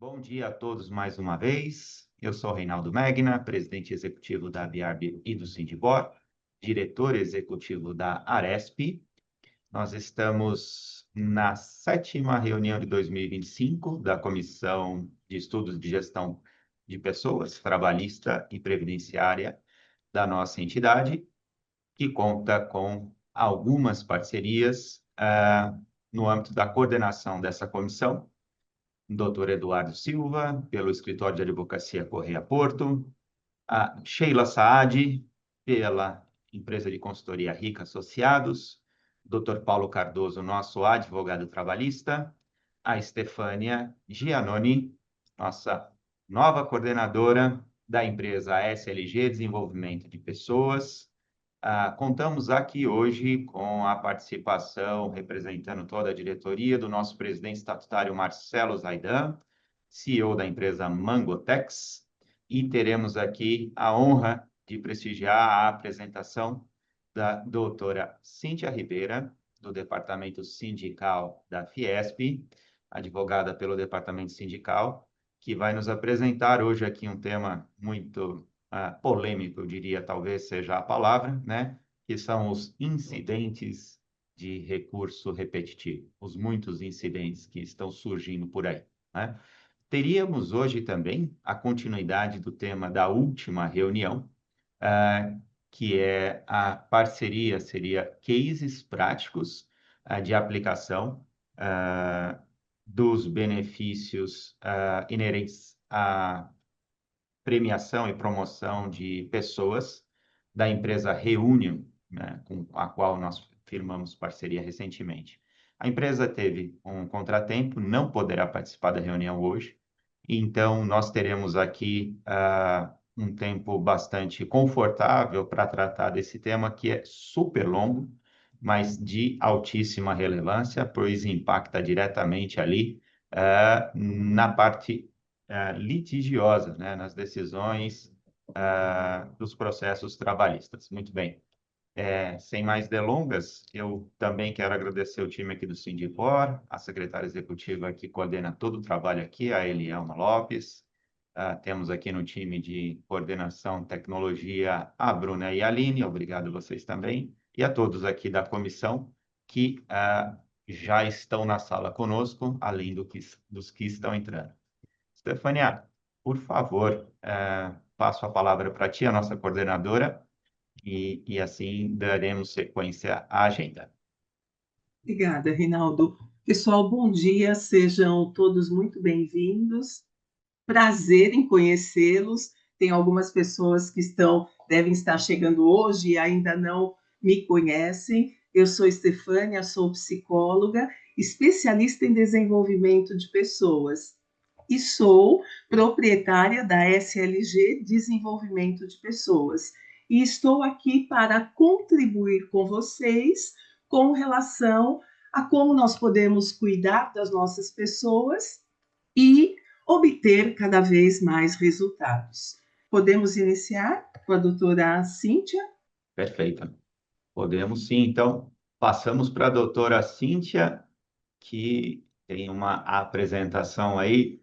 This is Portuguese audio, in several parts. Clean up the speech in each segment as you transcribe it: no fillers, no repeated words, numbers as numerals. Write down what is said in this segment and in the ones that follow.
Bom dia a todos mais uma vez. Eu sou Reinaldo Megna, presidente executivo da BRB e do Sindibor, diretor executivo da Aresp. Nós estamos na 7ª reunião de 2025 da Comissão de Estudos de Gestão de Pessoas, Trabalhista e Previdenciária da nossa entidade, que conta com algumas parcerias no âmbito da coordenação dessa comissão. Dr. Eduardo Silva, pelo Escritório de Advocacia Correia Porto, a Sheila Saad, pela empresa de consultoria Rica Associados, Dr. Paulo Cardoso, nosso advogado trabalhista, a Estefânia Giannoni, nossa nova coordenadora da empresa SLG Desenvolvimento de Pessoas. Contamos aqui hoje com a participação, representando toda a diretoria, do nosso presidente estatutário Marcelo Zaidan, CEO da empresa Mangotex, e teremos aqui a honra de prestigiar a apresentação da doutora Cíntia Ribeira, do Departamento Sindical da Fiesp, advogada pelo Departamento Sindical, que vai nos apresentar hoje aqui um tema muito polêmico, eu diria, talvez seja a palavra, né? Que são os incidentes de recurso repetitivo, os muitos incidentes que estão surgindo por aí, né? Teríamos hoje também a continuidade do tema da última reunião, que é a parceria, seria cases práticos de aplicação dos benefícios inerentes à premiação e promoção de pessoas da empresa Reunion, né, com a qual nós firmamos parceria recentemente. A empresa teve um contratempo, não poderá participar da reunião hoje, então nós teremos aqui um tempo bastante confortável para tratar desse tema, que é super longo, mas de altíssima relevância, pois impacta diretamente ali na parte litigiosa, né, nas decisões dos processos trabalhistas. Muito bem. Sem mais delongas, eu também quero agradecer o time aqui do Sindipor, a secretária executiva que coordena todo o trabalho aqui, a Elielma Lopes. Temos aqui no time de coordenação tecnologia a Bruna e a Aline, obrigado a vocês também, e a todos aqui da comissão que já estão na sala conosco, além dos que estão entrando. Stefania, por favor, passo a palavra para ti, a nossa coordenadora, e assim daremos sequência à agenda. Obrigada, Reinaldo. Pessoal, bom dia, sejam todos muito bem-vindos. Prazer em conhecê-los. Tem algumas pessoas que devem estar chegando hoje e ainda não me conhecem. Eu sou Estefânia, sou psicóloga, especialista em desenvolvimento de pessoas e sou proprietária da SLG Desenvolvimento de Pessoas. E estou aqui para contribuir com vocês com relação a como nós podemos cuidar das nossas pessoas e obter cada vez mais resultados. Podemos iniciar com a doutora Cíntia? Perfeito. Podemos sim. Então, passamos para a doutora Cíntia, que tem uma apresentação aí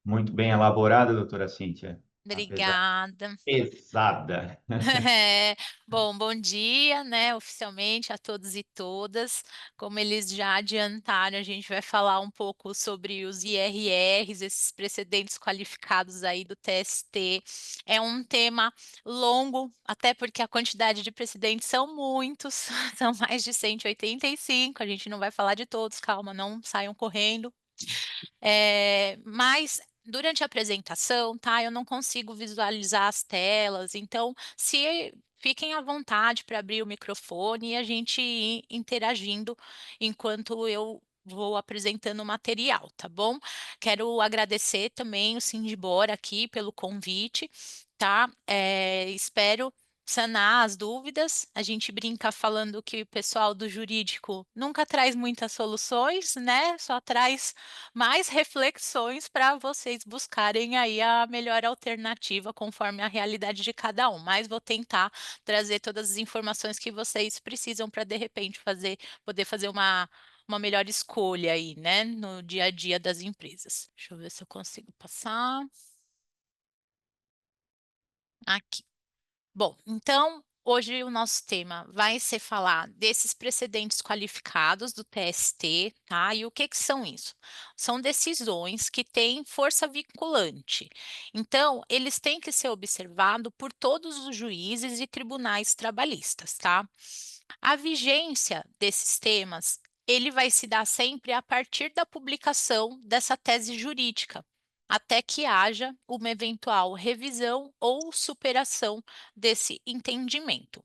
muito bem elaborada, doutora Cíntia, apesar Obrigada. pesada. É, bom dia, né, oficialmente a todos e todas. Como eles já adiantaram, a gente vai falar um pouco sobre os IRRs, esses precedentes qualificados aí do TST. É um tema longo, até porque a quantidade de precedentes são muitos, são mais de 185, a gente não vai falar de todos, calma, não saiam correndo. Mas durante a apresentação, tá, eu não consigo visualizar as telas, então se fiquem à vontade para abrir o microfone e a gente ir interagindo enquanto eu vou apresentando o material, tá bom? Quero agradecer também o Sindibor aqui pelo convite, tá? Espero sanar as dúvidas. A gente brinca falando que o pessoal do jurídico nunca traz muitas soluções, né? Só traz mais reflexões para vocês buscarem aí a melhor alternativa conforme a realidade de cada um. Mas vou tentar trazer todas as informações que vocês precisam para de repente poder fazer uma melhor escolha aí, né, no dia a dia das empresas. Deixa eu ver se eu consigo passar. Aqui. Bom, então, hoje o nosso tema vai ser falar desses precedentes qualificados do TST, tá? E o que que são isso? São decisões que têm força vinculante. Então, eles têm que ser observados por todos os juízes e tribunais trabalhistas, tá? A vigência desses temas, ele vai se dar sempre a partir da publicação dessa tese jurídica, até que haja uma eventual revisão ou superação desse entendimento.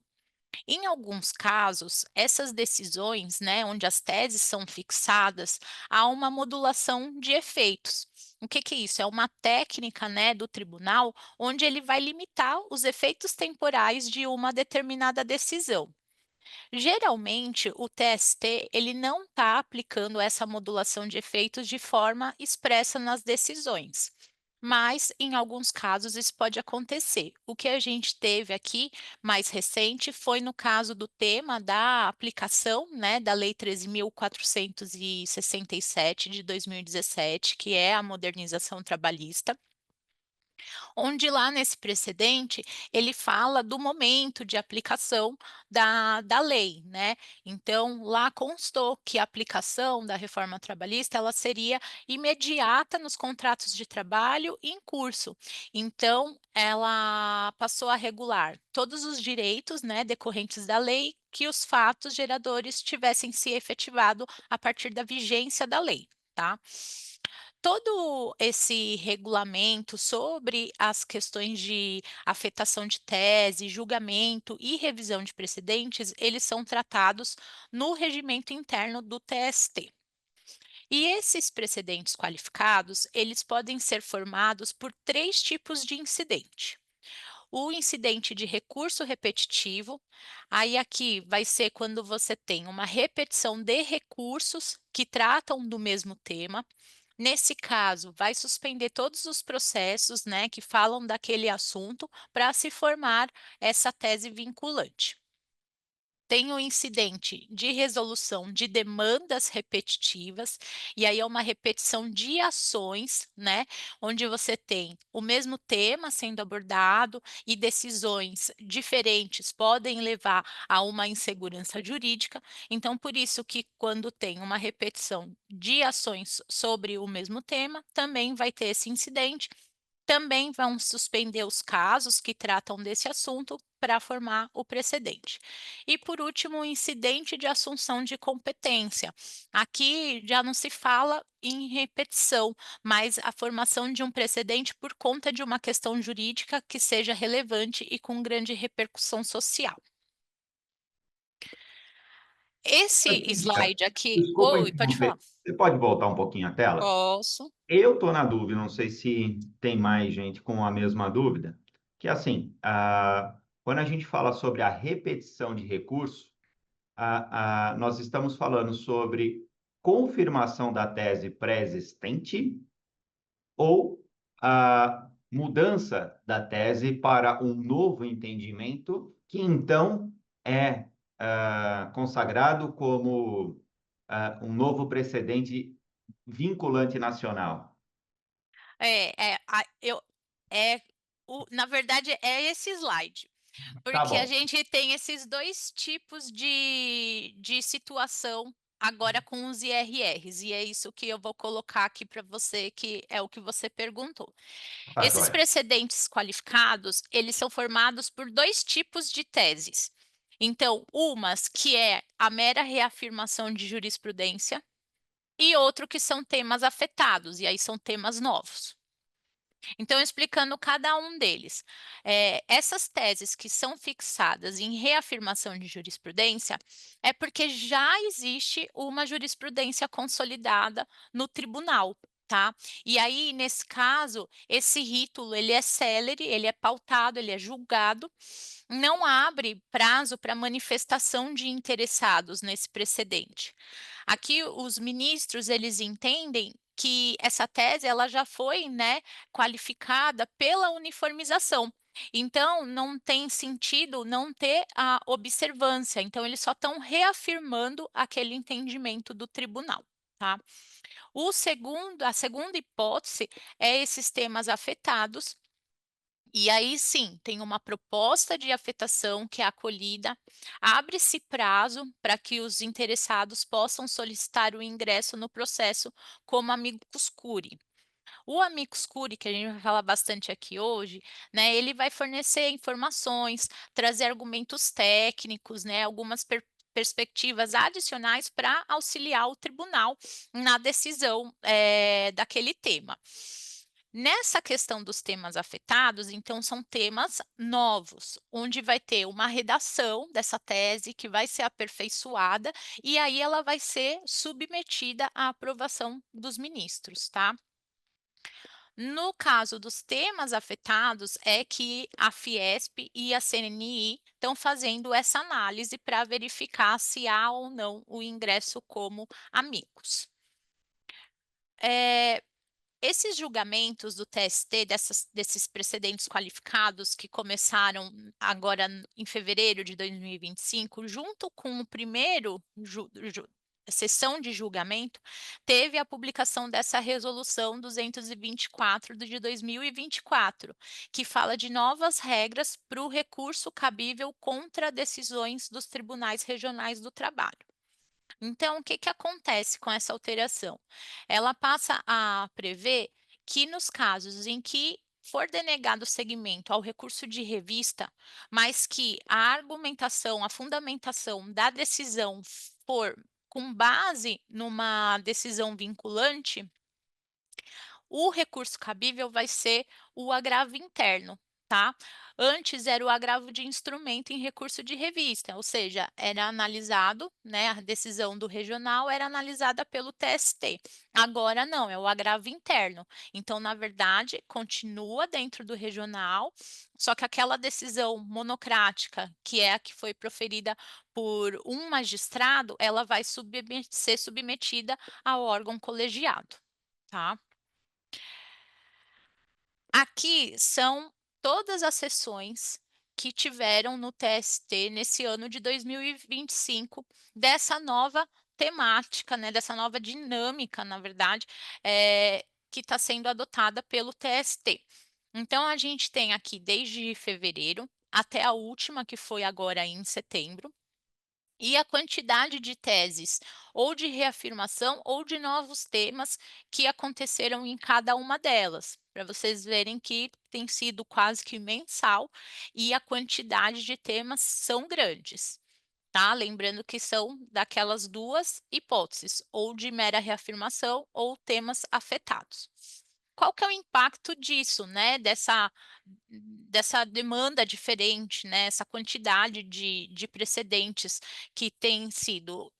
Em alguns casos, essas decisões, né, onde as teses são fixadas, há uma modulação de efeitos. O que que é isso? É uma técnica, né, do tribunal onde ele vai limitar os efeitos temporais de uma determinada decisão. Geralmente, o TST ele não está aplicando essa modulação de efeitos de forma expressa nas decisões, mas em alguns casos isso pode acontecer. O que a gente teve aqui mais recente foi no caso do tema da aplicação, né, da Lei 13.467 de 2017, que é a modernização trabalhista, onde lá nesse precedente ele fala do momento de aplicação da lei, né? Então, lá constou que a aplicação da reforma trabalhista ela seria imediata nos contratos de trabalho em curso. Então, ela passou a regular todos os direitos, né, decorrentes da lei que os fatos geradores tivessem se efetivado a partir da vigência da lei, tá? Todo esse regulamento sobre as questões de afetação de tese, julgamento e revisão de precedentes, eles são tratados no regimento interno do TST. E esses precedentes qualificados, eles podem ser formados por três tipos de incidente. O incidente de recurso repetitivo, aí aqui vai ser quando você tem uma repetição de recursos que tratam do mesmo tema. Nesse caso, vai suspender todos os processos, né, que falam daquele assunto para se formar essa tese vinculante. Tem o incidente de resolução de demandas repetitivas, e aí é uma repetição de ações, né, onde você tem o mesmo tema sendo abordado e decisões diferentes podem levar a uma insegurança jurídica. Então, por isso que quando tem uma repetição de ações sobre o mesmo tema, também vai ter esse incidente. Também vão suspender os casos que tratam desse assunto para formar o precedente. E, por último, o incidente de assunção de competência. Aqui já não se fala em repetição, mas a formação de um precedente por conta de uma questão jurídica que seja relevante e com grande repercussão social. Esse Cíntia, slide aqui. desculpa Oi, pode interromper. falar. Você pode voltar um pouquinho a tela? Posso. Eu estou na dúvida, não sei se tem mais gente com a mesma dúvida, que assim, quando a gente fala sobre a repetição de recurso, nós estamos falando sobre confirmação da tese pré-existente ou a mudança da tese para um novo entendimento, que então é consagrado como um novo precedente vinculante nacional. Eu, é na verdade, é esse slide. Tá Porque a bom, gente tem esses dois tipos de situação agora com os IRRs, e é isso que eu vou colocar aqui para você, que é o que você perguntou. tá Esses joia. precedentes qualificados, eles são formados por dois tipos de teses. Então, umas que é a mera reafirmação de jurisprudência, e outro que são temas afetados, e aí são temas novos. Então, explicando cada um deles, essas teses que são fixadas em reafirmação de jurisprudência é porque já existe uma jurisprudência consolidada no tribunal, tá? E aí, nesse caso, esse título ele é célere, ele é pautado, ele é julgado, não abre prazo para manifestação de interessados nesse precedente. Aqui os ministros eles entendem que essa tese ela já foi, né, qualificada pela uniformização. Então, não tem sentido não ter a observância, então eles só estão reafirmando aquele entendimento do tribunal, tá. A segunda hipótese é esses temas afetados, e aí sim, tem uma proposta de afetação que é acolhida, abre-se prazo para que os interessados possam solicitar o ingresso no processo como amicus curiae. O amicus curiae, que a gente vai falar bastante aqui hoje, né, ele vai fornecer informações, trazer argumentos técnicos, né, algumas perspectivas adicionais para auxiliar o tribunal na decisão, daquele tema. Nessa questão dos temas afetados, então, são temas novos, onde vai ter uma redação dessa tese que vai ser aperfeiçoada, e aí ela vai ser submetida à aprovação dos ministros, tá? No caso dos temas afetados, é que a Fiesp e a CNI estão fazendo essa análise para verificar se há ou não o ingresso como amigos. Esses julgamentos do TST, desses precedentes qualificados que começaram agora em fevereiro de 2025, junto com o primeiro sessão de julgamento, teve a publicação dessa resolução 224 de 2024, que fala de novas regras para o recurso cabível contra decisões dos tribunais regionais do trabalho. Então, o que que acontece com essa alteração? Ela passa a prever que nos casos em que for denegado seguimento ao recurso de revista, mas que a argumentação, a fundamentação da decisão for com base numa decisão vinculante, o recurso cabível vai ser o agravo interno, tá? Antes era o agravo de instrumento em recurso de revista, ou seja, era analisado, né, a decisão do regional era analisada pelo TST. Agora não, é o agravo interno. Então, na verdade, continua dentro do regional, só que aquela decisão monocrática, que é a que foi proferida por um magistrado, ela vai ser submetida ao órgão colegiado, tá? Aqui são todas as sessões que tiveram no TST nesse ano de 2025, dessa nova temática, né, dessa nova dinâmica, na verdade, que está sendo adotada pelo TST. Então, a gente tem aqui desde fevereiro até a última, que foi agora em setembro, e a quantidade de teses, ou de reafirmação, ou de novos temas que aconteceram em cada uma delas, para vocês verem que tem sido quase que mensal e a quantidade de temas são grandes, tá? Lembrando que são daquelas duas hipóteses, ou de mera reafirmação ou temas afetados. Qual que é o impacto disso, né, dessa demanda diferente, né, essa quantidade de precedentes que tem sido?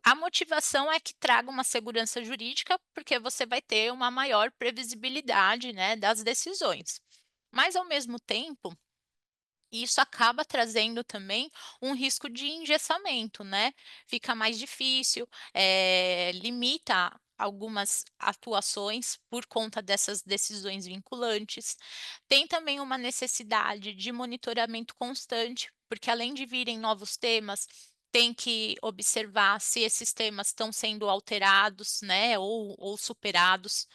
A motivação é que traga uma segurança jurídica, porque você vai ter uma maior previsibilidade, né, das decisões. Mas, ao mesmo tempo, isso acaba trazendo também um risco de engessamento, né? Fica mais difícil, limita algumas atuações por conta dessas decisões vinculantes. Tem também uma necessidade de monitoramento constante, porque além de virem novos temas, tem que observar se esses temas estão sendo alterados, né, ou superados.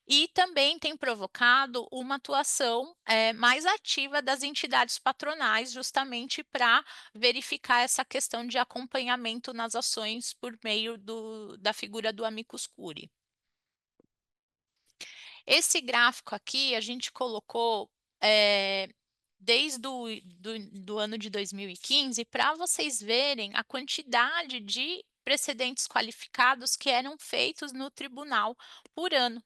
E também tem provocado uma atuação, mais ativa das entidades patronais, justamente para verificar essa questão de acompanhamento nas ações por meio da figura do amicus curiae. Esse gráfico aqui a gente colocou, desde do ano de 2015, para vocês verem a quantidade de precedentes qualificados que eram feitos no tribunal por ano.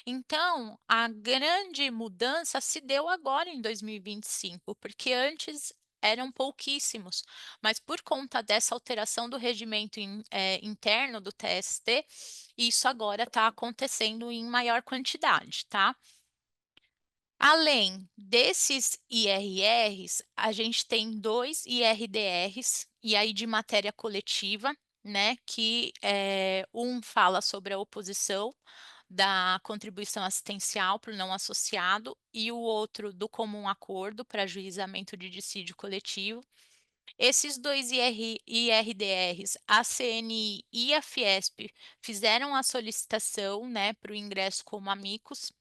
Então, a grande mudança se deu agora em 2025, porque antes eram pouquíssimos, mas por conta dessa alteração do regimento interno do TST, isso agora está acontecendo em maior quantidade, tá? Além desses IRRs, a gente tem 2 IRDRs, e aí de matéria coletiva, né, que um fala sobre a oposição da contribuição assistencial para o não associado e o outro do comum acordo para ajuizamento de dissídio coletivo. Esses dois IRDRs, a CNI e a Fiesp, fizeram a solicitação, né, para o ingresso como amigos.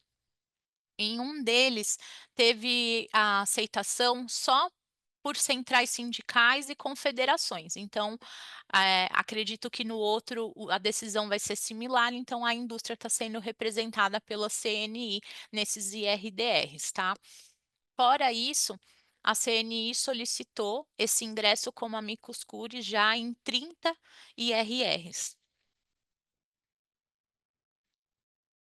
Em um deles, teve a aceitação só por centrais sindicais e confederações. Então, acredito que no outro a decisão vai ser similar, então a indústria está sendo representada pela CNI nesses IRDRs, tá? Fora isso, a CNI solicitou esse ingresso como amicus curiae já em 30 IRRs.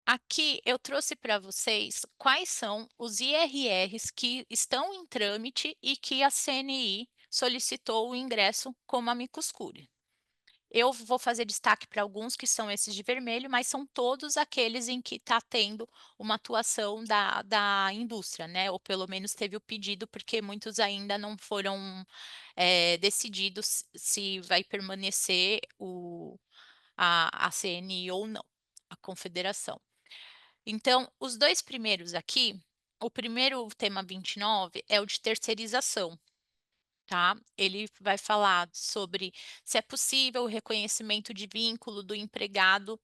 Aqui eu trouxe para vocês quais são os IRRs que estão em trâmite e que a CNI solicitou o ingresso como amicus curiae. Eu vou fazer destaque para alguns que são esses de vermelho, mas são todos aqueles em que está tendo uma atuação da indústria, né? Ou pelo menos teve o pedido, porque muitos ainda não foram decididos se vai permanecer a CNI ou não, a confederação. Então, os dois primeiros aqui, o primeiro, o tema 29, é o de terceirização, tá? Ele vai falar sobre se é possível o reconhecimento de vínculo do empregado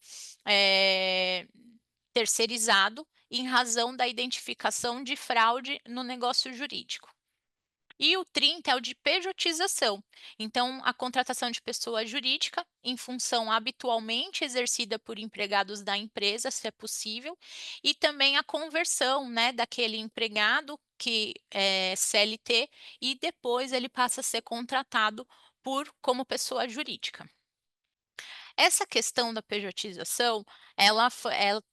terceirizado em razão da identificação de fraude no negócio jurídico. E o 30 é o de pejotização. Então, a contratação de pessoa jurídica em função habitualmente exercida por empregados da empresa, se é possível, e também a conversão, né, daquele empregado que é CLT e depois ele passa a ser contratado como pessoa jurídica. Essa questão da pejotização, ela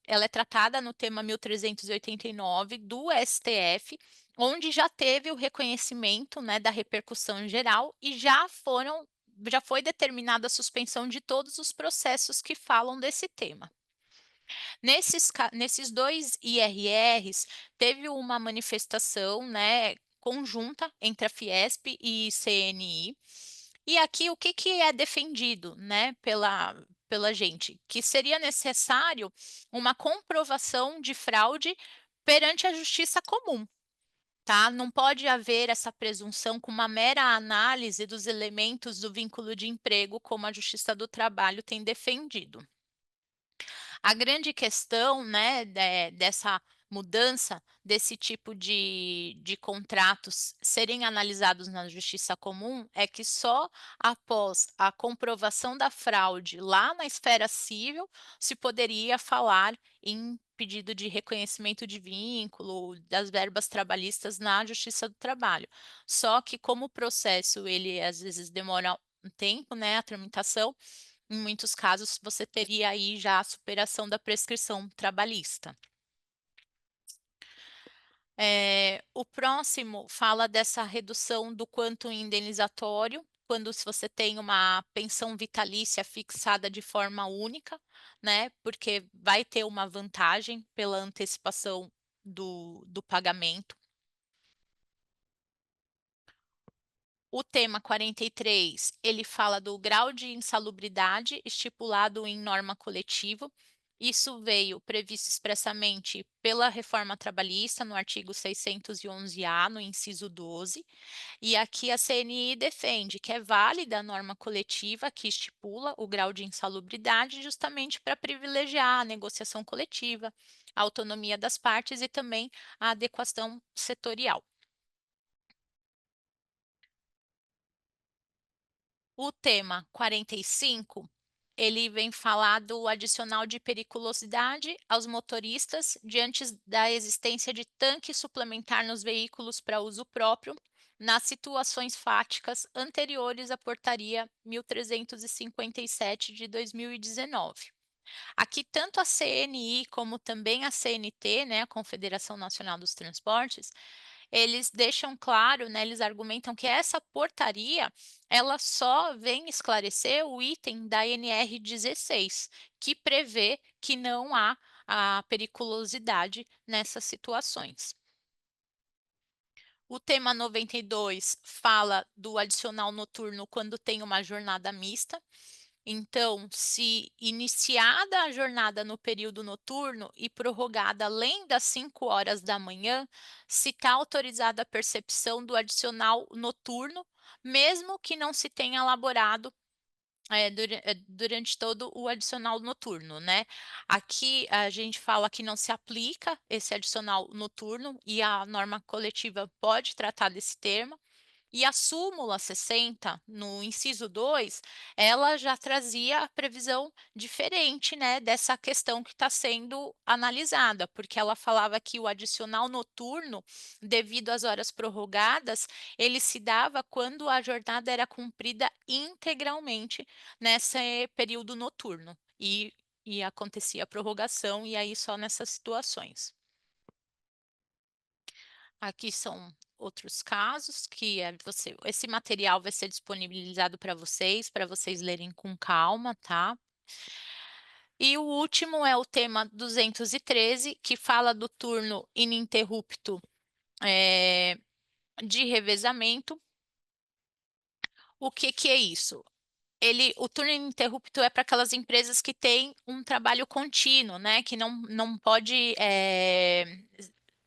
é tratada no tema 1389 do STF, onde já teve o reconhecimento, né, da repercussão geral e já foi determinada a suspensão de todos os processos que falam desse tema. Nesses dois IRRs, teve uma manifestação, né, conjunta entre a Fiesp e CNI. E aqui o que é defendido, né, pela gente? Que seria necessário uma comprovação de fraude perante a justiça comum, tá? Não pode haver essa presunção com uma mera análise dos elementos do vínculo de emprego, como a Justiça do Trabalho tem defendido. A grande questão, né, dessa mudança desse tipo de contratos serem analisados na justiça comum é que só após a comprovação da fraude lá na esfera civil se poderia falar em pedido de reconhecimento de vínculo das verbas trabalhistas na Justiça do Trabalho. Só que como o processo ele às vezes demora um tempo, né, a tramitação, em muitos casos, você teria aí já a superação da prescrição trabalhista. O próximo fala dessa redução do quanto indenizatório, quando se você tem uma pensão vitalícia fixada de forma única, né? Porque vai ter uma vantagem pela antecipação do pagamento. O tema 43, ele fala do grau de insalubridade estipulado em norma coletiva. Isso veio previsto expressamente pela reforma trabalhista no artigo 611-A, no inciso 12. E aqui a CNI defende que é válida a norma coletiva que estipula o grau de insalubridade justamente para privilegiar a negociação coletiva, a autonomia das partes e também a adequação setorial. O tema 45, ele vem falar do adicional de periculosidade aos motoristas diante da existência de tanque suplementar nos veículos para uso próprio, nas situações fáticas anteriores à portaria 1357 de 2019. Aqui, tanto a CNI como também a CNT, né, a Confederação Nacional dos Transportes, eles deixam claro, né, eles argumentam que essa portaria, ela só vem esclarecer o item da NR 16, que prevê que não há a periculosidade nessas situações. O tema 92 fala do adicional noturno quando tem uma jornada mista. Então, se iniciada a jornada no período noturno e prorrogada além das 5 horas da manhã, se está autorizada a percepção do adicional noturno, mesmo que não se tenha elaborado durante todo o adicional noturno, né. Aqui a gente fala que não se aplica esse adicional noturno e a norma coletiva pode tratar desse tema. E a súmula 60, no inciso 2, ela já trazia a previsão diferente, né, dessa questão que está sendo analisada, porque ela falava que o adicional noturno, devido às horas prorrogadas, ele se dava quando a jornada era cumprida integralmente nesse período noturno, e acontecia a prorrogação, e aí só nessas situações. Aqui são outros casos que esse material vai ser disponibilizado para vocês lerem com calma, tá. E o último é o tema 213, que fala do turno ininterrupto, eh, de revezamento. O que que é isso? O turno ininterrupto é para aquelas empresas que têm um trabalho contínuo, né, que não pode,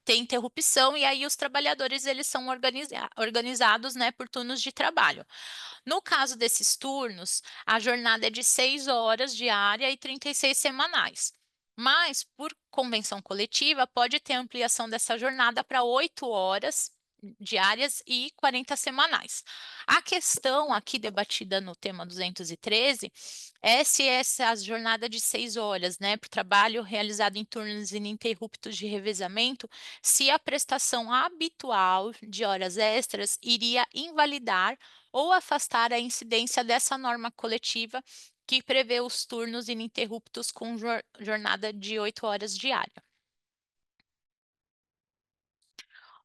ter interrupção, e aí os trabalhadores eles são organizados, né, por turnos de trabalho. No caso desses turnos, a jornada é de 6 horas diária e 36 semanais. Mas, por convenção coletiva, pode ter ampliação dessa jornada para 8 horas diárias e 40 semanais. A questão aqui debatida no tema 213 é se essa jornada de 6 horas, né, para o trabalho realizado em turnos ininterruptos de revezamento, se a prestação habitual de horas extras iria invalidar ou afastar a incidência dessa norma coletiva que prevê os turnos ininterruptos com jornada de 8 horas diária.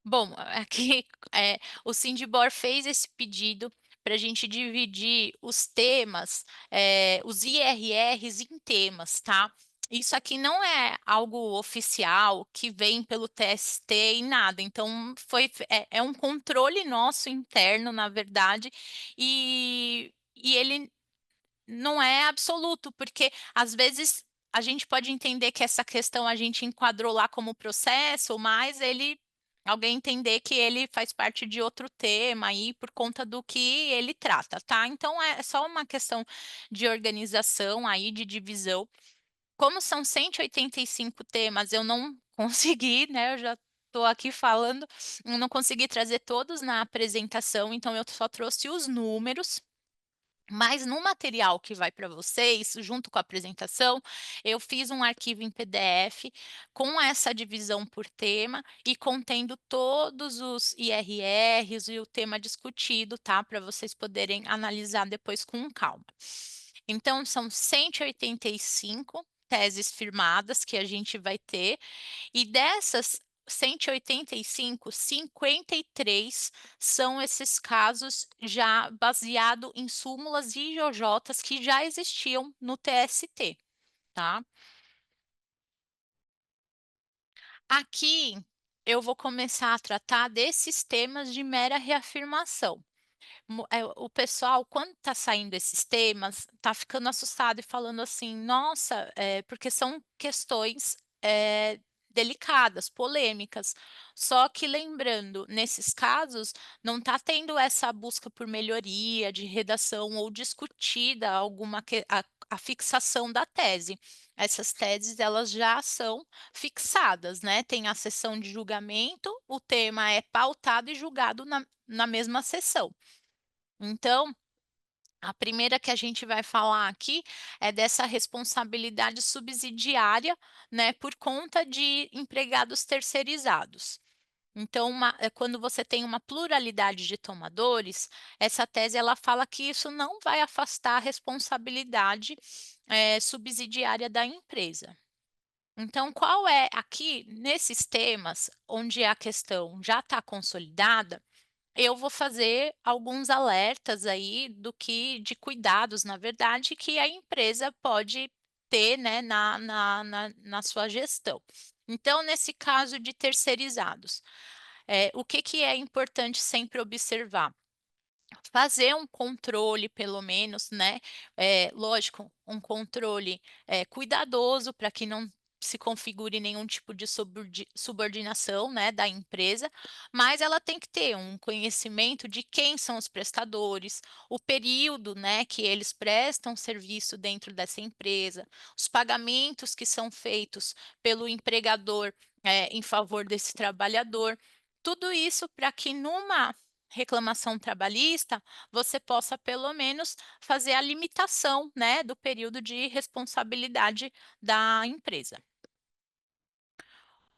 Bom, aqui, o Sindibor fez esse pedido para a gente dividir os temas, os IRRs em temas, tá. Isso aqui não é algo oficial que vem pelo TST e nada, então é um controle nosso interno, na verdade, e ele não é absoluto, porque às vezes a gente pode entender que essa questão a gente enquadrou lá como processo, mas alguém entender que ele faz parte de outro tema aí por conta do que ele trata, tá. Então é só uma questão de organização aí, de divisão. Como são 185 temas, eu não consegui, né, eu já estou aqui falando, eu não consegui trazer todos na apresentação, então eu só trouxe os números. Mas no material que vai para vocês, junto com a apresentação, eu fiz um arquivo em PDF com essa divisão por tema e contendo todos os IRRs e o tema discutido, tá? Para vocês poderem analisar depois com calma. Então, são 185 teses firmadas que a gente vai ter, e dessas 185, 53 são esses casos já baseado em súmulas e JJs que já existiam no TST, tá. Aqui eu vou começar a tratar desses temas de mera reafirmação. O pessoal, quando está saindo esses temas, está ficando assustado e falando assim: "Nossa", porque são questões, delicadas, polêmicas. Só que lembrando, nesses casos, não está tendo essa busca por melhoria de redação ou discutida alguma a fixação da tese. Essas teses, elas já são fixadas, né, tem a sessão de julgamento, o tema é pautado e julgado na mesma sessão. Então, a primeira que a gente vai falar aqui é dessa responsabilidade subsidiária, né, por conta de empregados terceirizados. Então, quando você tem uma pluralidade de tomadores, essa tese ela fala que isso não vai afastar a responsabilidade, subsidiária da empresa. Então, qual é aqui, nesses temas, onde a questão já está consolidada, eu vou fazer alguns alertas aí de cuidados, na verdade, que a empresa pode ter, né, na sua gestão. Então, nesse caso de terceirizados, o que que é importante sempre observar? fazer um controle pelo menos, né, lógico, um controle, cuidadoso para que não se configure nenhum tipo de subordinação, né, da empresa, mas ela tem que ter um conhecimento de quem são os prestadores, o período, né, que eles prestam serviço dentro dessa empresa, os pagamentos que são feitos pelo empregador, em favor desse trabalhador. Tudo isso para que numa reclamação trabalhista, você possa pelo menos fazer a limitação, né, do período de responsabilidade da empresa.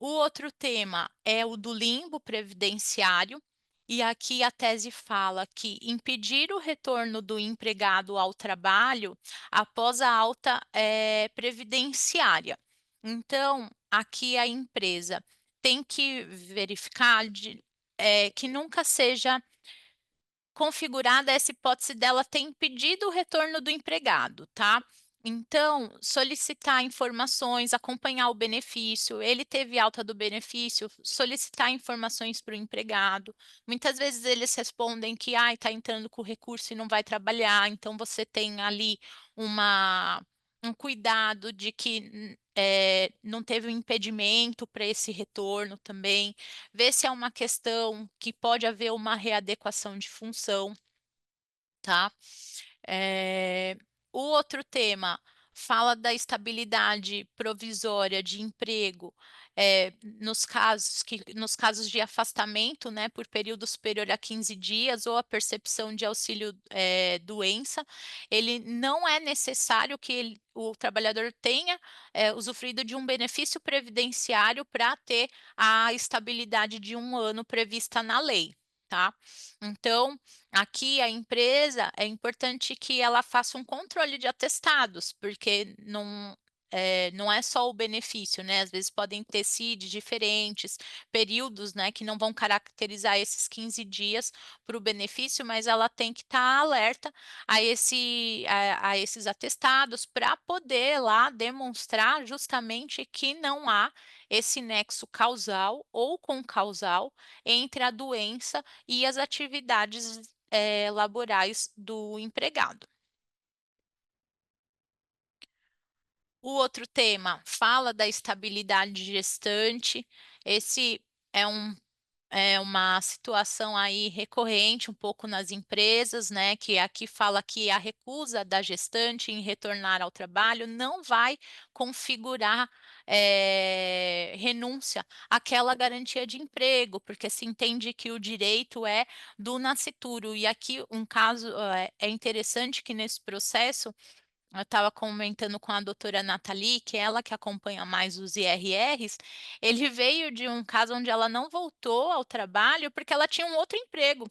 O outro tema é o do limbo previdenciário, e aqui a tese fala que impedir o retorno do empregado ao trabalho após a alta previdenciária. Então, aqui a empresa tem que verificar que nunca seja configurada essa hipótese dela ter impedido o retorno do empregado, tá? Então, solicitar informações, acompanhar o benefício, ele teve alta do benefício, solicitar informações para o empregado. Muitas vezes eles respondem que está entrando com recurso e não vai trabalhar, então você tem ali um cuidado de que não teve um impedimento para esse retorno também, ver se é uma questão que pode haver uma readequação de função, tá? Eh, o outro tema fala da estabilidade provisória de emprego, nos casos de afastamento, né, por período superior a 15 dias ou a percepção de auxílio, doença, ele não é necessário que o trabalhador tenha, usufruído de um benefício previdenciário para ter a estabilidade de 1 ano prevista na lei, tá? Então, aqui a empresa é importante que ela faça um controle de atestados, porque não é só o benefício, né, às vezes podem ter CID diferentes, períodos, né, que não vão caracterizar esses 15 dias para o benefício, mas ela tem que estar alerta a esses atestados para poder lá demonstrar justamente que não há esse nexo causal ou concausal entre a doença e as atividades, laborais do empregado. O outro tema fala da estabilidade gestante. Esse é uma situação aí recorrente um pouco nas empresas, né, que aqui fala que a recusa da gestante em retornar ao trabalho não vai configurar, renúncia àquela garantia de emprego, porque se entende que o direito é do nascituro. E aqui um caso, é interessante que nesse processo eu estava comentando com a doutora Nathalie, que é ela que acompanha mais os IRRs, ele veio de um caso onde ela não voltou ao trabalho porque ela tinha um outro emprego.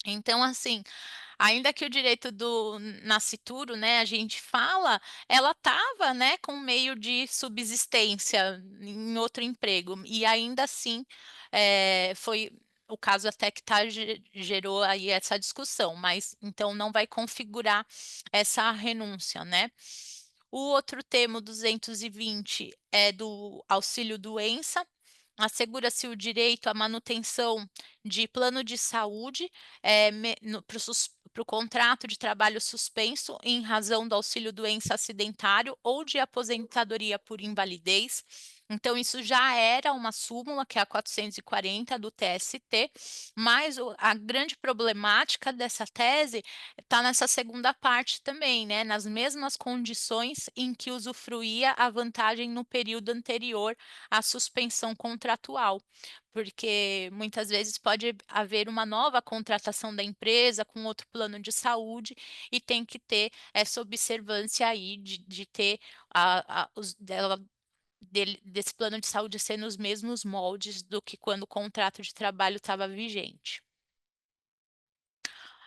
Então, assim, ainda que o direito do nascituro, né, a gente fala, ela estava, né, com meio de subsistência em outro emprego e ainda assim, foi o caso até que gerou aí essa discussão, mas então não vai configurar essa renúncia, né. O outro tema, o 220, é do auxílio doença, assegura-se o direito à manutenção de plano de saúde, para o contrato de trabalho suspenso em razão do auxílio doença acidentário ou de aposentadoria por invalidez. Então, isso já era uma súmula, que é a 440 do TST, mas a grande problemática dessa tese está nessa segunda parte também, né? Nas mesmas condições em que usufruía a vantagem no período anterior à suspensão contratual, porque muitas vezes pode haver uma nova contratação da empresa com outro plano de saúde e tem que ter essa observância aí de ter desse plano de saúde ser nos mesmos moldes do que quando o contrato de trabalho estava vigente.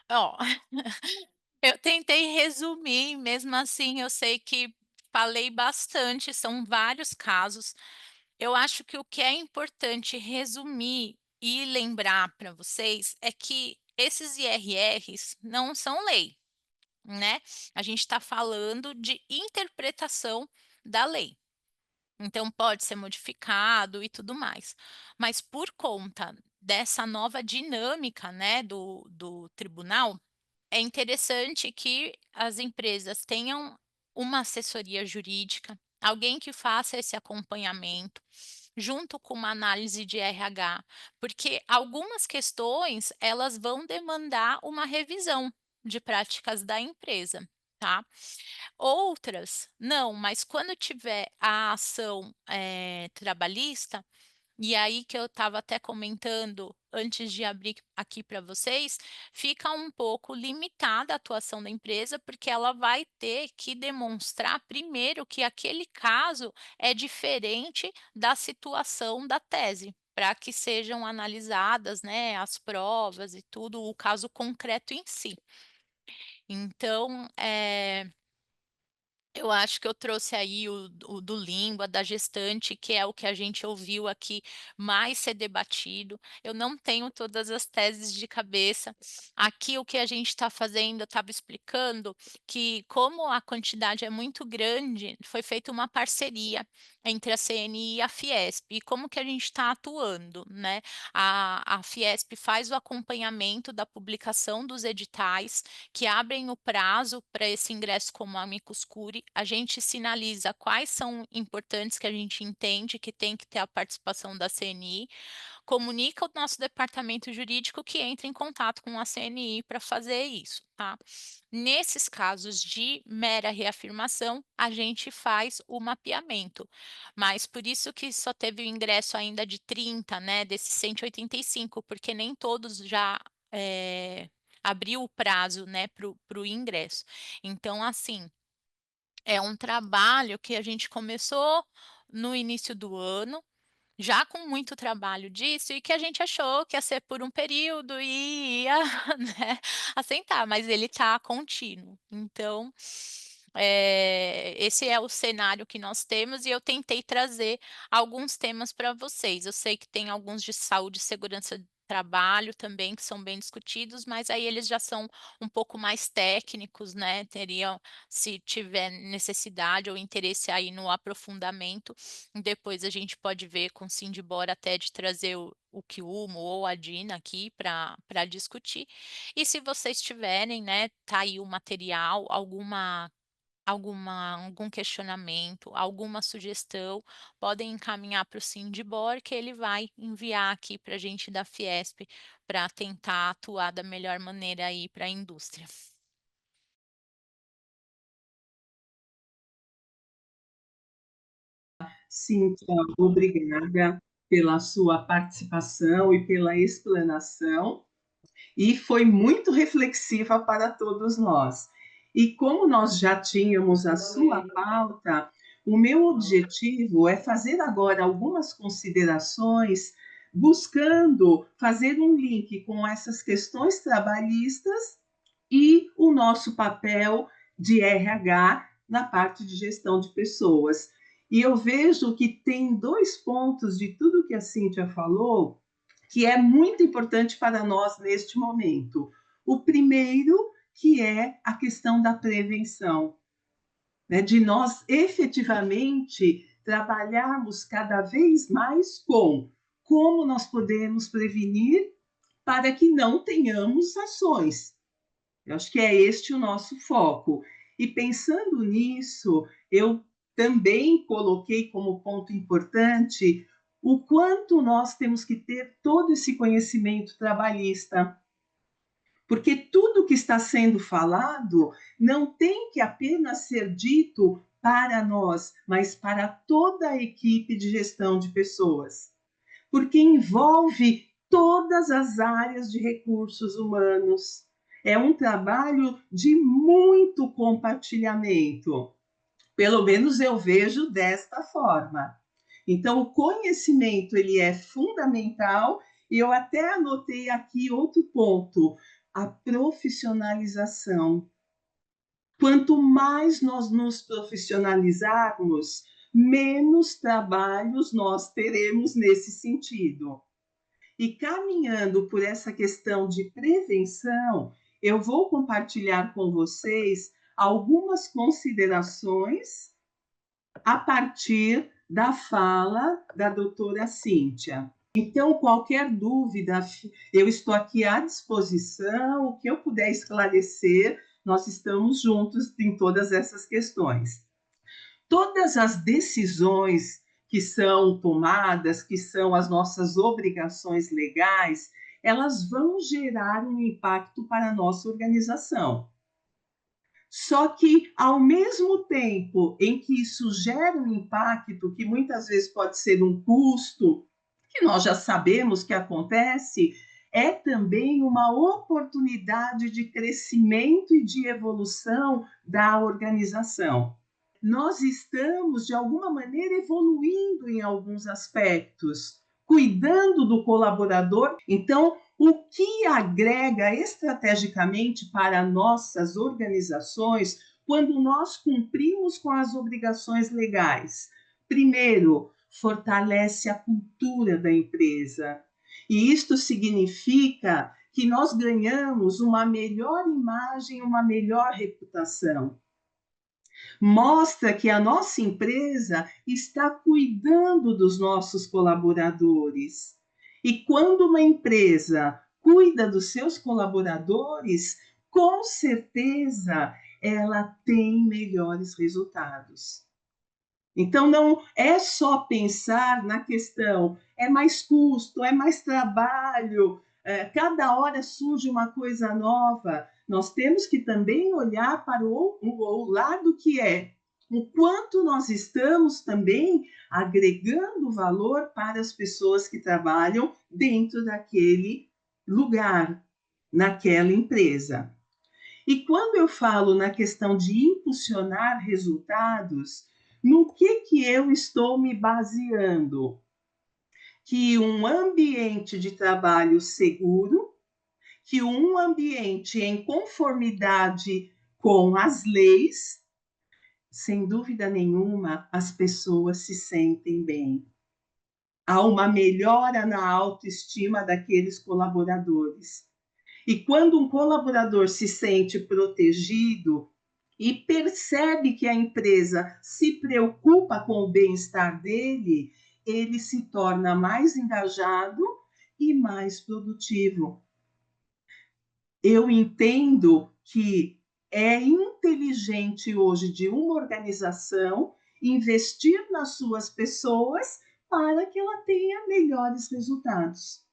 Ó, eu tentei resumir, mesmo assim eu sei que falei bastante, são vários casos. Eu acho que o que é importante resumir e lembrar para vocês é que esses IRRs não são lei, né? A gente está falando de interpretação da lei. então pode ser modificado e tudo mais. Mas por conta dessa nova dinâmica, né, do tribunal, é interessante que as empresas tenham uma assessoria jurídica, alguém que faça esse acompanhamento, junto com uma análise de RH, porque algumas questões elas vão demandar uma revisão de práticas da empresa, tá? Outras não, mas quando tiver a ação, trabalhista, e aí que eu estava até comentando antes de abrir aqui para vocês, fica um pouco limitada a atuação da empresa, porque ela vai ter que demonstrar primeiro que aquele caso é diferente da situação da tese, para que sejam analisadas, né, as provas e tudo, o caso concreto em si. Então, eu acho que eu trouxe aí o do limbo, a da gestante, que é o que a gente ouviu aqui mais ser debatido. Eu não tenho todas as teses de cabeça. Aqui o que a gente está fazendo, eu estava explicando que como a quantidade é muito grande, foi feita uma parceria entre a CNI e a Fiesp. E como que a gente está atuando, né? A Fiesp faz o acompanhamento da publicação dos editais, que abrem o prazo para esse ingresso como amicus curiae, a gente sinaliza quais são importantes que a gente entende que tem que ter a participação da CNI, comunica o nosso departamento jurídico que entra em contato com a CNI para fazer isso, tá? Nesses casos de mera reafirmação, a gente faz o mapeamento, mas por isso que só teve o ingresso ainda de 30, né, desses 185, porque nem todos já abriu o prazo, né, para o ingresso. Então, assim, é um trabalho que a gente começou no início do ano, já com muito trabalho disso, e que a gente achou que ia ser por um período e ia, né, assentar, mas ele está contínuo. Então, esse é o cenário que nós temos e eu tentei trazer alguns temas para vocês. Eu sei que tem alguns de saúde e segurança do trabalho também que são bem discutidos, mas aí eles já são um pouco mais técnicos, né, teriam se tiver necessidade ou interesse aí no aprofundamento, depois a gente pode ver com o Sindibor até de trazer o Kiumo ou a Dina aqui para discutir. E se vocês tiverem, né, tá aí o material, algum questionamento, alguma sugestão, podem encaminhar para o Sindibor, que ele vai enviar aqui para a gente da Fiesp para tentar atuar da melhor maneira aí para a indústria. Cíntia, obrigada pela sua participação e pela explanação, e foi muito reflexiva para todos nós. E como nós já tínhamos a sua pauta, o meu objetivo é fazer agora algumas considerações, buscando fazer um link com essas questões trabalhistas e o nosso papel de RH na parte de gestão de pessoas. E eu vejo que tem dois pontos de tudo que a Cíntia falou que é muito importante para nós neste momento. O primeiro, que é a questão da prevenção, né? De nós efetivamente trabalharmos cada vez mais com como nós podemos prevenir para que não tenhamos ações. Eu acho que é este o nosso foco. E pensando nisso, eu também coloquei como ponto importante o quanto nós temos que ter todo esse conhecimento trabalhista, porque tudo que está sendo falado não tem que apenas ser dito para nós, mas para toda a equipe de gestão de pessoas, porque envolve todas as áreas de recursos humanos. É um trabalho de muito compartilhamento. Pelo menos eu vejo desta forma. Então, o conhecimento ele é fundamental e eu até anotei aqui outro ponto, a profissionalização. Quanto mais nós nos profissionalizarmos, menos trabalhos nós teremos nesse sentido. E caminhando por essa questão de prevenção, eu vou compartilhar com vocês algumas considerações a partir da fala da doutora Cíntia. Então, qualquer dúvida, eu estou aqui à disposição, o que eu puder esclarecer, nós estamos juntos em todas essas questões. Todas as decisões que são tomadas, que são as nossas obrigações legais, elas vão gerar um impacto para a nossa organização. Só que, ao mesmo tempo em que isso gera um impacto, que muitas vezes pode ser um custo, que nós já sabemos que acontece, é também uma oportunidade de crescimento e de evolução da organização. Nós estamos, de alguma maneira, evoluindo em alguns aspectos, cuidando do colaborador. Então, o que agrega estrategicamente para nossas organizações quando nós cumprimos com as obrigações legais? Primeiro, fortalece a cultura da empresa. E isto significa que nós ganhamos uma melhor imagem, uma melhor reputação. Mostra que a nossa empresa está cuidando dos nossos colaboradores. E quando uma empresa cuida dos seus colaboradores, com certeza ela tem melhores resultados. Então, não é só pensar na questão, é mais custo, é mais trabalho, cada hora surge uma coisa nova. Nós temos que também olhar para o lado que é o quanto nós estamos também agregando valor para as pessoas que trabalham dentro daquele lugar, naquela empresa. E quando eu falo na questão de impulsionar resultados, no que eu estou me baseando? Que um ambiente de trabalho seguro, que um ambiente em conformidade com as leis, sem dúvida nenhuma, as pessoas se sentem bem. Há uma melhora na autoestima daqueles colaboradores. E quando um colaborador se sente protegido e percebe que a empresa se preocupa com o bem-estar dele, ele se torna mais engajado e mais produtivo. Eu entendo que é inteligente hoje de uma organização investir nas suas pessoas para que ela tenha melhores resultados.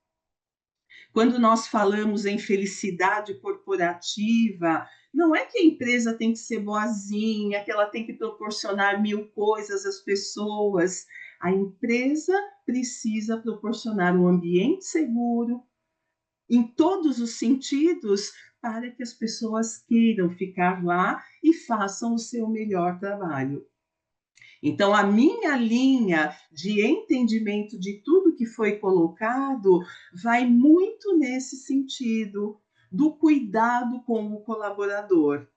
Quando nós falamos em felicidade corporativa, não é que a empresa tem que ser boazinha, que ela tem que proporcionar 1000 coisas às pessoas. A empresa precisa proporcionar um ambiente seguro, em todos os sentidos, para que as pessoas queiram ficar lá e façam o seu melhor trabalho. Então, a minha linha de entendimento de tudo que foi colocado vai muito nesse sentido, do cuidado com o colaborador.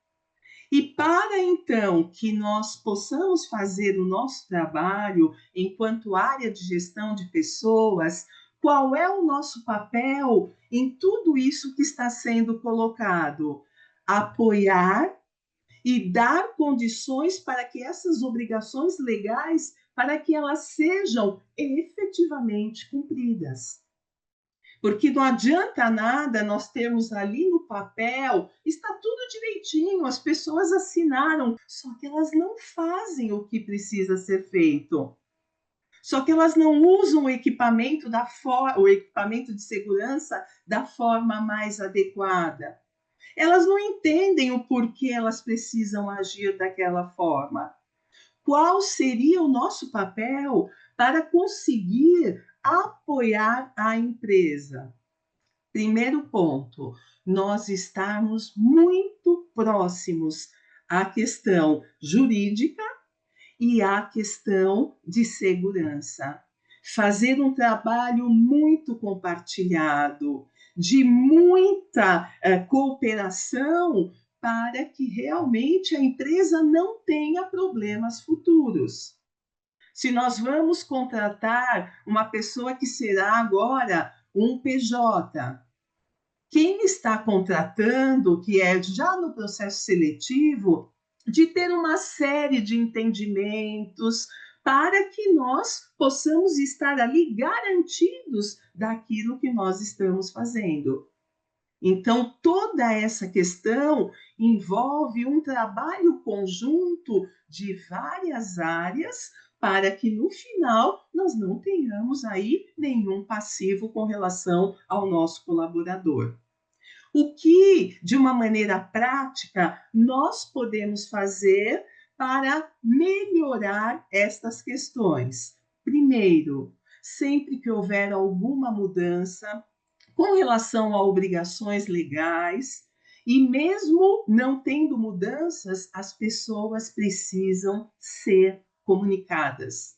E para então que nós possamos fazer o nosso trabalho enquanto área de gestão de pessoas, qual é o nosso papel em tudo isso que está sendo colocado? Apoiar e dar condições para que essas obrigações legais, para que elas sejam efetivamente cumpridas. Porque não adianta nada nós termos ali no papel, está tudo direitinho, as pessoas assinaram, só que elas não fazem o que precisa ser feito. Só que elas não usam o equipamento o equipamento de segurança da forma mais adequada. Elas não entendem o porquê elas precisam agir daquela forma. Qual seria o nosso papel para conseguir apoiar a empresa? Primeiro ponto, nós estarmos muito próximos à questão jurídica e à questão de segurança. Fazer um trabalho muito compartilhado, de muita cooperação, para que realmente a empresa não tenha problemas futuros. Se nós vamos contratar uma pessoa que será agora um PJ, quem está contratando, que é já no processo seletivo, de ter uma série de entendimentos para que nós possamos estar ali garantidos daquilo que nós estamos fazendo. Então, toda essa questão envolve um trabalho conjunto de várias áreas para que no final nós não tenhamos aí nenhum passivo com relação ao nosso colaborador. O que, de uma maneira prática, nós podemos fazer para melhorar estas questões? Primeiro, sempre que houver alguma mudança com relação a obrigações legais, e mesmo não tendo mudanças, as pessoas precisam ser comunicadas.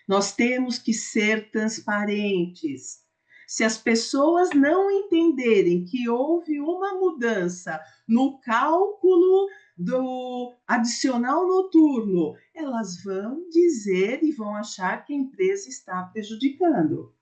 Nós temos que ser transparentes. Se as pessoas não entenderem que houve uma mudança no cálculo do adicional noturno, elas vão dizer e vão achar que a empresa está prejudicando.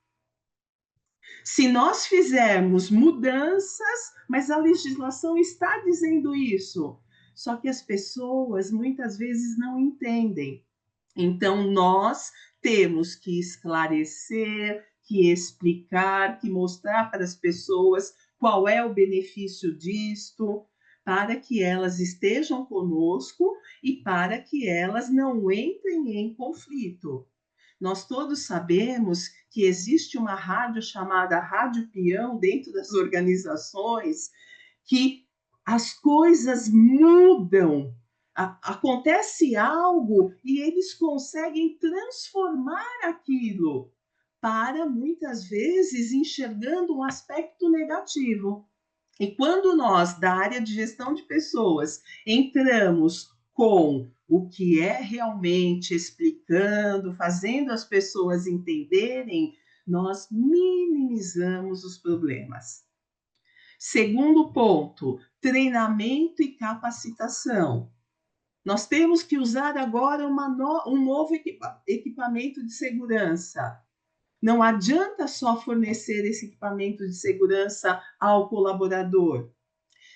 Se nós fizermos mudanças, mas a legislação está dizendo isso, só que as pessoas muitas vezes não entendem. Então, nós temos que esclarecer, que explicar, que mostrar para as pessoas qual é o benefício disto, para que elas estejam conosco e para que elas não entrem em conflito. Nós todos sabemos que existe uma rádio chamada Rádio Peão dentro das organizações, que as coisas mudam, acontece algo e eles conseguem transformar aquilo para, muitas vezes, enxergando um aspecto negativo. E quando nós, da área de gestão de pessoas, entramos com o que é realmente explicando, fazendo as pessoas entenderem, nós minimizamos os problemas. Segundo ponto, treinamento e capacitação. Nós temos que usar agora um novo equipamento de segurança. Não adianta só fornecer esse equipamento de segurança ao colaborador.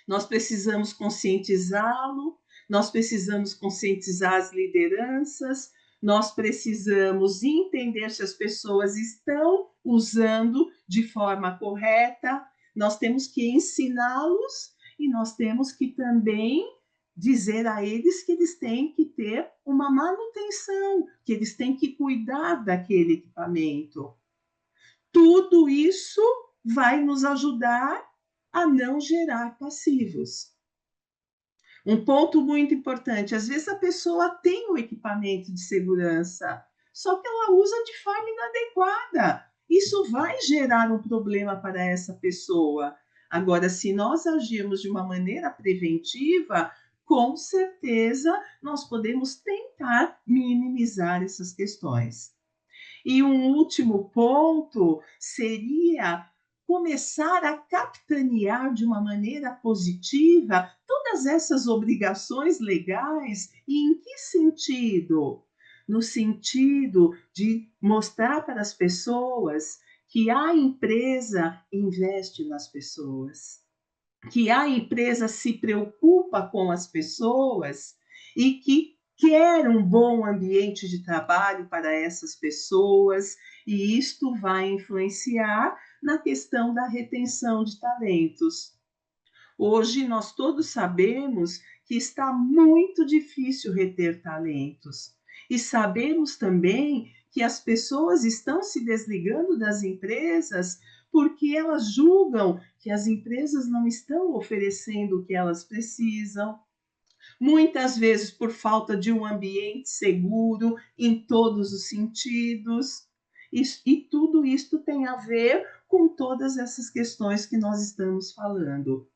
Nós precisamos conscientizá-lo, nós precisamos conscientizar as lideranças, nós precisamos entender se as pessoas estão usando de forma correta, nós temos que ensiná-los e nós temos que também dizer a eles que eles têm que ter uma manutenção, que eles têm que cuidar daquele equipamento. Tudo isso vai nos ajudar a não gerar passivos. Um ponto muito importante, às vezes a pessoa tem o equipamento de segurança, só que ela usa de forma inadequada. Isso vai gerar um problema para essa pessoa. Agora, se nós agirmos de uma maneira preventiva, com certeza nós podemos tentar minimizar essas questões. E um último ponto seria começar a capitanear de uma maneira positiva todas essas obrigações legais. E em que sentido? No sentido de mostrar para as pessoas que a empresa investe nas pessoas, que a empresa se preocupa com as pessoas e que quer um bom ambiente de trabalho para essas pessoas, e isto vai influenciar na questão da retenção de talentos. Hoje, nós todos sabemos que está muito difícil reter talentos, e sabemos também que as pessoas estão se desligando das empresas porque elas julgam que as empresas não estão oferecendo o que elas precisam, muitas vezes por falta de um ambiente seguro em todos os sentidos. E tudo isso tem a ver com todas essas questões que nós estamos falando.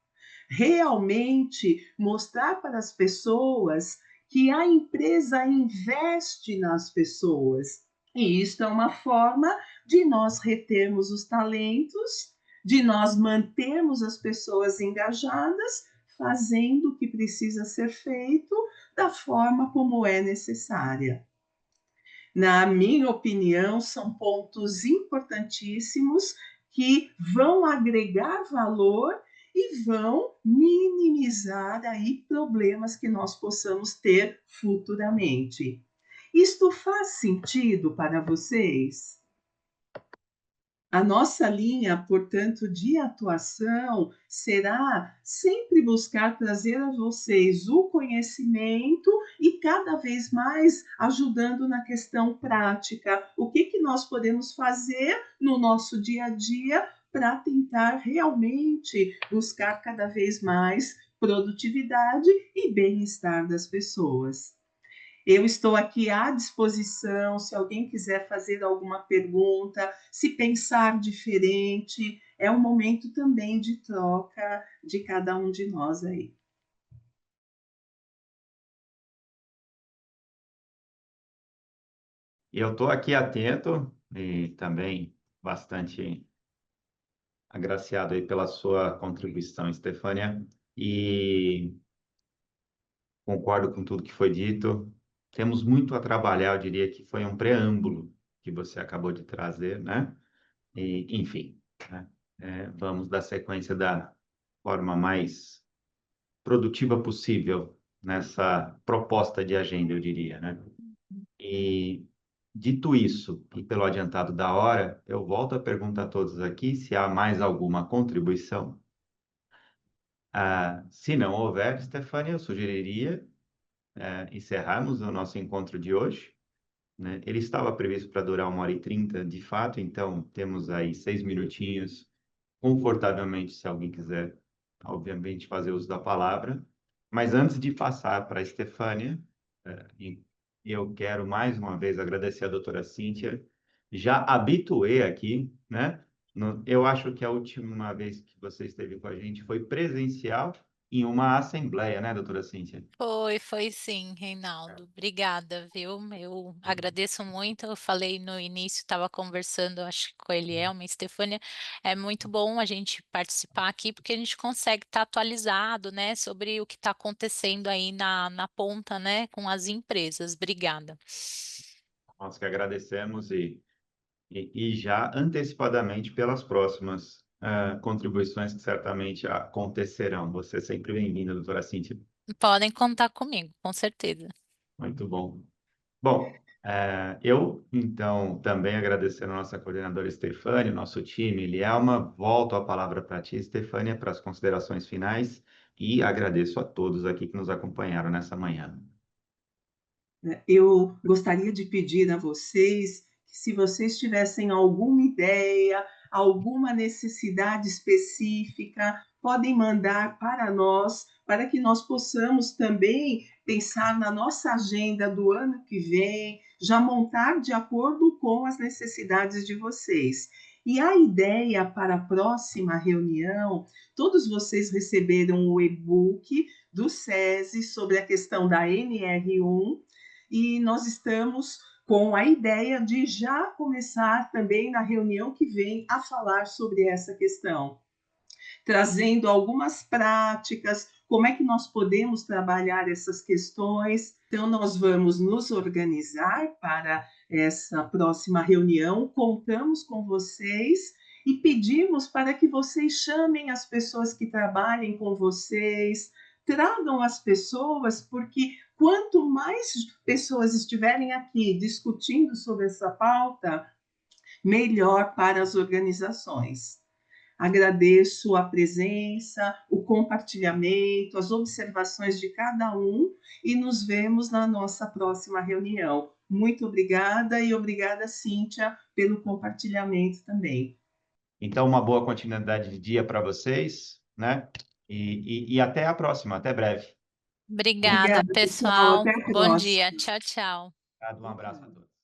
Realmente mostrar para as pessoas que a empresa investe nas pessoas. E isso é uma forma de nós retermos os talentos, de nós mantermos as pessoas engajadas, fazendo o que precisa ser feito da forma como é necessária. Na minha opinião, são pontos importantíssimos que vão agregar valor e vão minimizar aí problemas que nós possamos ter futuramente. Isto faz sentido para vocês? A nossa linha, portanto, de atuação será sempre buscar trazer a vocês o conhecimento e cada vez mais ajudando na questão prática. O que que nós podemos fazer no nosso dia a dia para tentar realmente buscar cada vez mais produtividade e bem-estar das pessoas. Eu estou aqui à disposição, se alguém quiser fazer alguma pergunta, se pensar diferente, é um momento também de troca de cada um de nós aí. E eu estou aqui atento e também bastante agraciado aí pela sua contribuição, Estefânia, e concordo com tudo que foi dito. Temos muito a trabalhar, eu diria que foi um preâmbulo que você acabou de trazer, né? E, enfim, né? Vamos dar sequência da forma mais produtiva possível nessa proposta de agenda, eu diria, né? E dito isso, e pelo adiantado da hora, eu volto a perguntar a todos aqui se há mais alguma contribuição. Se não houver, Stefania, eu sugeriria encerrarmos o nosso encontro de hoje, né? Ele estava previsto para durar 1h30, de fato, então temos aí 6 minutinhos, confortavelmente, se alguém quiser, obviamente, fazer uso da palavra. Mas antes de passar para a Stefania, eu quero mais uma vez agradecer a doutora Cíntia, já habituei aqui, né? Eu acho que a última vez que você esteve com a gente foi presencial em uma assembleia, né, doutora Cíntia? Foi sim, Reinaldo. Obrigada, viu? Eu agradeço muito. Eu falei no início, estava conversando, acho que com a Elielma e Estefânia. É muito bom a gente participar aqui, porque a gente consegue estar atualizado, né, sobre o que está acontecendo aí na ponta, né, com as empresas. Obrigada. Nós que agradecemos e já antecipadamente pelas próximas contribuições que certamente acontecerão. Você é sempre bem-vinda, doutora Cíntia. Podem contar comigo, com certeza. Muito bom. Bom, eu, então, também agradecendo a nossa coordenadora Estefânia, nosso time, Elielma, volto a palavra para ti, Estefânia, para as considerações finais e agradeço a todos aqui que nos acompanharam nessa manhã. Eu gostaria de pedir a vocês que, se vocês tivessem alguma ideia, alguma necessidade específica, podem mandar para nós, para que nós possamos também pensar na nossa agenda do ano que vem, já montar de acordo com as necessidades de vocês. E a ideia para a próxima reunião, todos vocês receberam o e-book do SESI sobre a questão da NR1, e nós estamos com a ideia de já começar também na reunião que vem a falar sobre essa questão, trazendo algumas práticas, como é que nós podemos trabalhar essas questões. Então, nós vamos nos organizar para essa próxima reunião, contamos com vocês e pedimos para que vocês chamem as pessoas que trabalhem com vocês, tragam as pessoas, porque quanto mais pessoas estiverem aqui discutindo sobre essa pauta, melhor para as organizações. Agradeço a presença, o compartilhamento, as observações de cada um e nos vemos na nossa próxima reunião. Muito obrigada e obrigada, Cíntia, pelo compartilhamento também. Então, uma boa continuidade de dia para vocês, né? E até a próxima, até breve. Obrigada, Obrigada, pessoal. pessoal. Até a Bom dia. próxima. Tchau, tchau. Um abraço a todos.